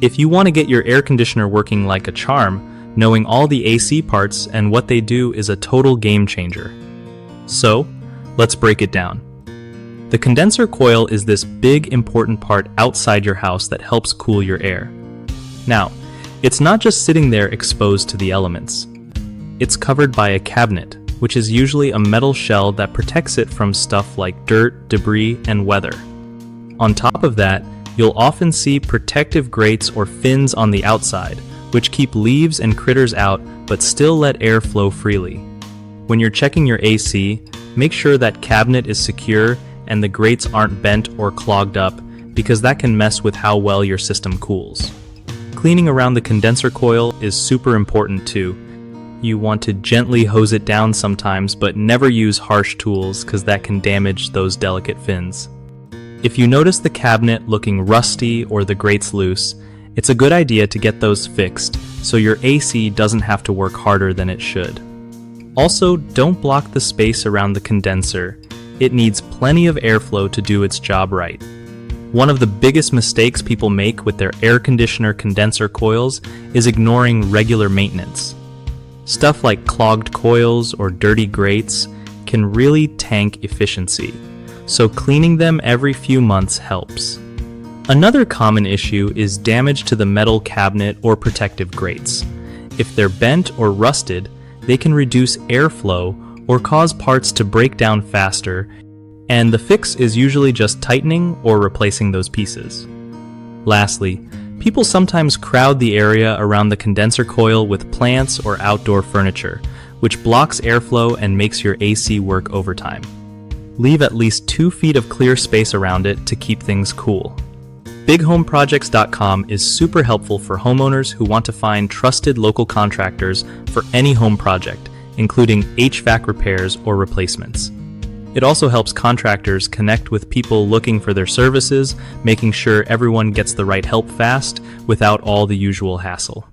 If you want to get your air conditioner working like a charm, knowing all the AC parts and what they do is a total game changer. So, let's break it down. The condenser coil is this big, important part outside your house that helps cool your air. Now, it's not just sitting there exposed to the elements. It's covered by a cabinet, which is usually a metal shell that protects it from stuff like dirt, debris, and weather. On top of that, you'll often see protective grates or fins on the outside, which keep leaves and critters out but still let air flow freely. When you're checking your AC, make sure that cabinet is secure and the grates aren't bent or clogged up, because that can mess with how well your system cools. Cleaning around the condenser coil is super important too. You want to gently hose it down sometimes, but never use harsh tools because that can damage those delicate fins. If you notice the cabinet looking rusty or the grates loose, it's a good idea to get those fixed so your AC doesn't have to work harder than it should. Also, don't block the space around the condenser. It needs plenty of airflow to do its job right. One of the biggest mistakes people make with their air conditioner condenser coils is ignoring regular maintenance. Stuff like clogged coils or dirty grates can really tank efficiency, so cleaning them every few months helps. Another common issue is damage to the metal cabinet or protective grates. If they're bent or rusted, they can reduce airflow or cause parts to break down faster, and the fix is usually just tightening or replacing those pieces. Lastly, people sometimes crowd the area around the condenser coil with plants or outdoor furniture, which blocks airflow and makes your AC work overtime. Leave at least 2 feet of clear space around it to keep things cool. BigHomeProjects.com is super helpful for homeowners who want to find trusted local contractors for any home project, including HVAC repairs or replacements. It also helps contractors connect with people looking for their services, making sure everyone gets the right help fast without all the usual hassle.